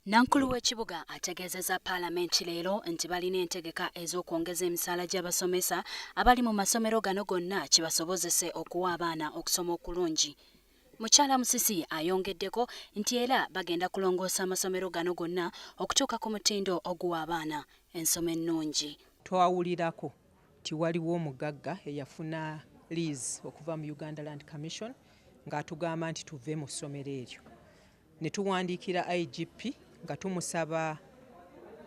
Nankulu w'ekibuga ategeezezza Paalamenti leero nti balina entegeka ez'okwongeza emisaala gy'abasomesa abali mu masomero gano gonna kibasobozese okuwa abaana okusoma okulungi. Mukyala Musisi ayongeddeko nti era bagenda kulongoosa amasomero gano gonna okutuuka ku mutindo oguwa abaana ensoma ennungi. Twawulirako nti waliwo omugagga eyafuna lease okuva mu Uganda Land Commission ng'atugamba nti tuve mu ssomero eryo. Ne tuwandiikira IGP nga tumusaba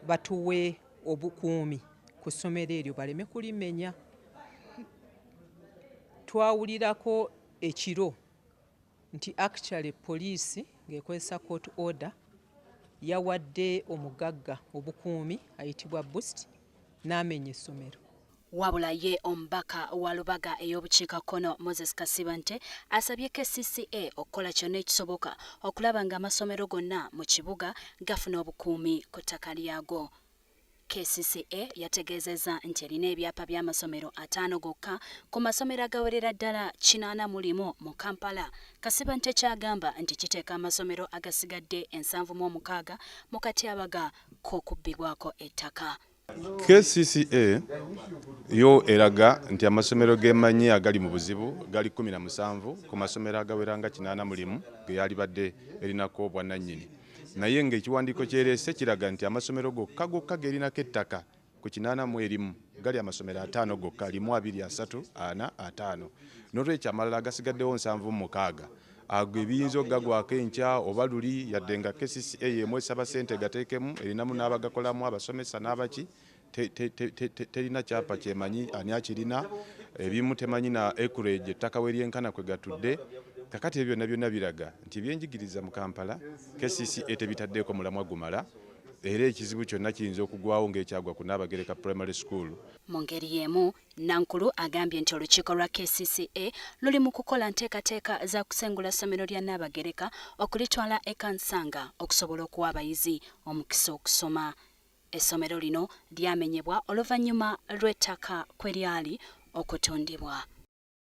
batuwe obukuumi ku ssomero eryo baleme kulimenya. Twawulirako ekiro nti actually poliisi ng'ekozesa court order yawadde omugagga obukuumi ayitibwa Boost n'amenya essomero. Wabula ye omubaka wa Lubaga ey'obukiikakkono Moses Kasibante asabye KCCA okukola kyonna ekisoboka okulaba ng'amasomero gonna mu kibuga gafuna obukuumi ku ttaka lyago. KCCA yategeezezza nti erina ebyapa by'amasomero 5 gokka ku masomero agawerera ddala 80 mu Kampala. Kasibante kyagamba nti kiteeka amasomero agasigadde 76 mu katyabaga k'okubbibwako ettaka. KCCA yo eraga nti amasomero gemanyi agali mu buzibu gali 17 ku masomero agawera nga 80 ge yali badde erinako bwannannyini. Naye ng'ekiwandiiko kyerese kiraga nti amasomero gokka gerinako ettaka ku 81 gali amasomero 5 gokka 1 2 3 4 5 n'olwekyo amalala agasigaddewo 76 ago ebiyinza okugagwako enkya oba luli yadde nga KCCA yemu esaba ssente gateekemu erinamu n'abagakolamu abasomesa n'abaki terina kyapa kyemanyi ani akirina ebimu temanyi na Eklezia ettaka we lyenkana kwe gatudde. Kakati ebyo byonna biraga nti ebyenjigiriza mu Kampala KCCA tebitaddeeko mulamwa gumala era ekizibu kyonna kiyinza okugwawo ng'ekyagwa ku Nnabagereka Primary School. Mu ngeri y'emu, Nankulu agambye nti olukiiko lwa KCCA luli mu kukola nteekateeka za kusengula ssomero lya Nnabagereka okulitwala ekkanisa okusobola okuwa abayizi omukisa okusoma. Essomero lino lyamenyebwa oluvannyuma lw'ettaka kwe lyali okutundibwa.